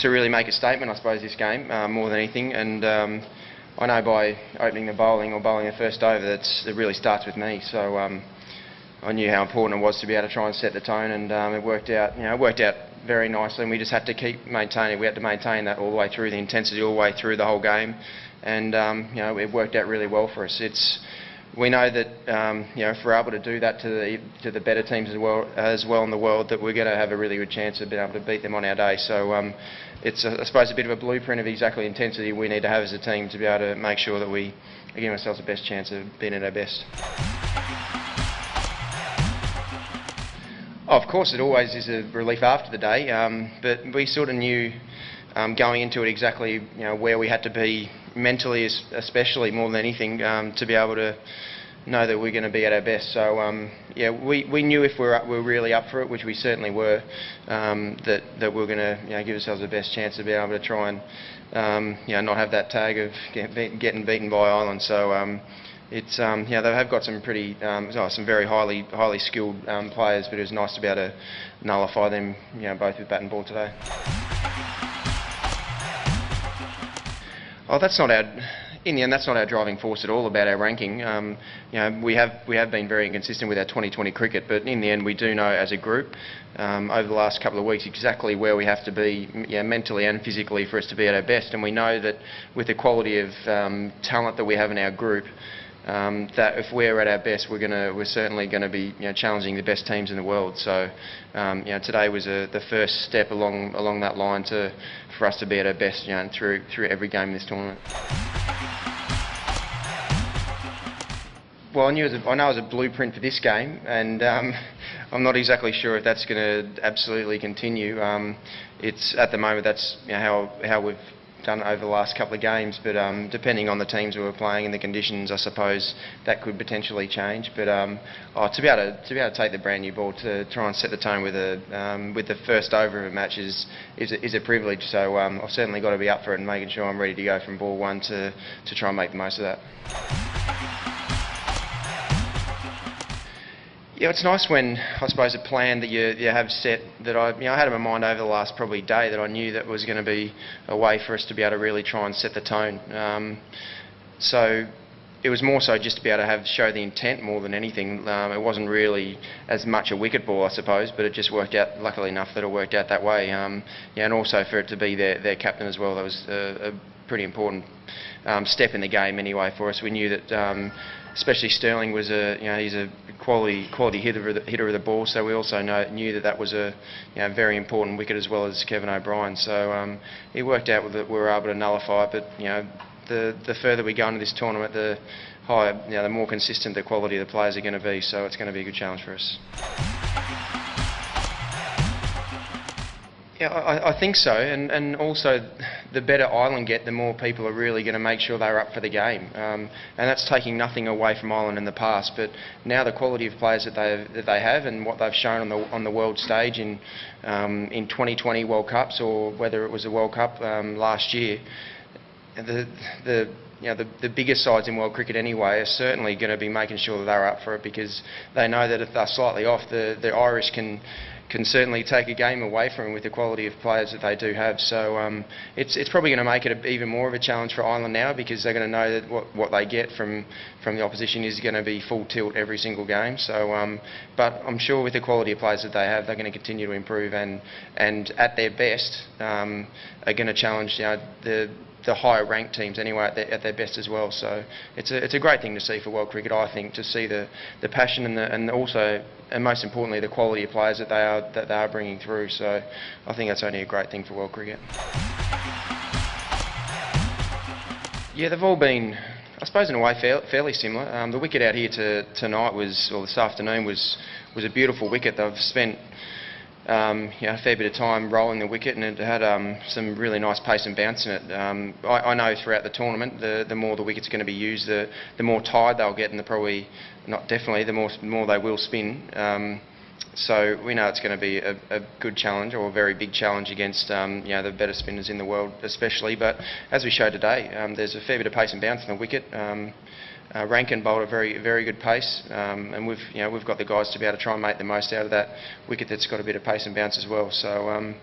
to really make a statement, I suppose, this game more than anything. And I know by opening the bowling or bowling the first over, it really starts with me. So I knew how important it was to be able to try and set the tone, and it worked out. It worked out very nicely, and we just had to keep maintaining. We had to maintain that all the way through, the intensity all the way through the whole game, and it worked out really well for us. We know that if we're able to do that to the better teams as well in the world, that we're going to have a really good chance of being able to beat them on our day. So it's I suppose a bit of a blueprint of exactly the intensity we need to have as a team to be able to make sure that we give ourselves the best chance of being at our best. Of course, it always is a relief after the day, but we sort of knew going into it exactly where we had to be mentally, especially more than anything, to be able to know that we're going to be at our best. So we knew if we're really up for it, which we certainly were, that we're going to give ourselves the best chance of being able to try and not have that tag of getting beaten by Ireland. So it's they have got some pretty some very highly skilled players, but it was nice to be able to nullify them both with bat and ball today. Oh, that's not our. In the end, that's not our driving force at all about our ranking. We have been very inconsistent with our 2020 cricket, but in the end, we do know as a group over the last couple of weeks exactly where we have to be, mentally and physically, for us to be at our best. And we know that with the quality of talent that we have in our group, that if we're at our best, we're certainly going to be challenging the best teams in the world. So today was the first step along that line for us to be at our best through every game in this tournament. Well, I know it was a blueprint for this game, and I'm not exactly sure if that's going to absolutely continue. It's at the moment that's how we've done over the last couple of games, but depending on the teams we were playing and the conditions, I suppose that could potentially change. But to be able to take the brand new ball to try and set the tone with the first over of a match is a privilege. So I've certainly got to be up for it and making sure I'm ready to go from ball one to try and make the most of that. Yeah, it's nice when, I suppose, a plan that you have set that I had in my mind over the last probably day that I knew that was going to be a way for us to be able to really try and set the tone. So it was more so just to be able to show the intent more than anything. It wasn't really as much a wicket ball, I suppose, but it just worked out, luckily enough, that it worked out that way. And also for it to be their captain as well, that was a pretty important step in the game anyway for us. We knew that especially Sterling was he's a quality hitter of the ball, so we also knew that was a very important wicket as well as Kevin O'Brien. So it worked out that we were able to nullify it, but the further we go into this tournament, the higher, the more consistent the quality of the players are going to be. So it's going to be a good challenge for us. Yeah, I think so, and also the better Ireland get, the more people are really going to make sure they're up for the game, and that's taking nothing away from Ireland in the past. But now the quality of players that they have and what they've shown on the world stage in 2020 World Cups, or whether it was a World Cup last year, the bigger sides in world cricket anyway are certainly going to be making sure that they're up for it, because they know that if they're slightly off, the Irish can certainly take a game away from them with the quality of players that they do have. So it's probably going to make it even more of a challenge for Ireland now, because they're going to know that what they get from the opposition is going to be full tilt every single game. So, but I'm sure with the quality of players that they have, they're going to continue to improve, and at their best are going to challenge the higher ranked teams anyway at their best as well. So it's a great thing to see for world cricket, I think, to see the passion and also, and most importantly, the quality of players that they are bringing through. So I think that's only a great thing for world cricket. Yeah, they've all been, I suppose, in a way fairly similar. The wicket out here tonight this afternoon was a beautiful wicket. They've spent a fair bit of time rolling the wicket, and it had some really nice pace and bounce in it. I know throughout the tournament, the more the wicket's going to be used, the more tired they'll get, and the more they will spin. So we know it's going to be a good challenge, or a very big challenge against the better spinners in the world especially. But as we showed today, there's a fair bit of pace and bounce in the wicket. Rankin bowled a very good pace, and we've got the guys to be able to try and make the most out of that wicket that's got a bit of pace and bounce as well. So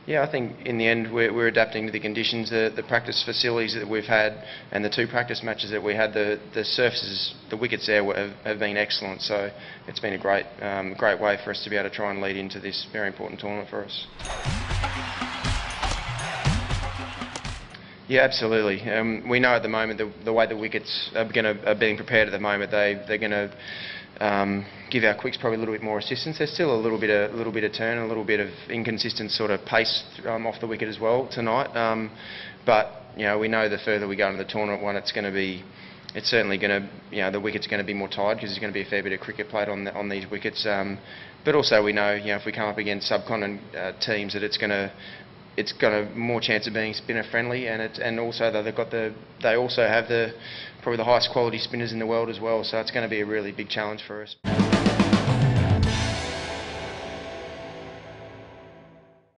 Yeah, I think in the end we're adapting to the conditions, the practice facilities that we've had, and the 2 practice matches that we had. The surfaces, the wickets there have been excellent. So it's been a great way for us to be able to try and lead into this very important tournament for us. Yeah, absolutely. We know at the moment the way the wickets are being prepared at the moment, they're going to give our quicks probably a little bit more assistance. There's still a little bit of turn, a little bit of inconsistent sort of pace off the wicket as well tonight. But we know the further we go into the tournament, it's certainly going to, the wicket's going to be more tired because there's going to be a fair bit of cricket played on these wickets. But also we know, if we come up against subcontinent teams, that it's got a more chance of being spinner friendly, and also they also have probably the highest quality spinners in the world as well. So it's going to be a really big challenge for us.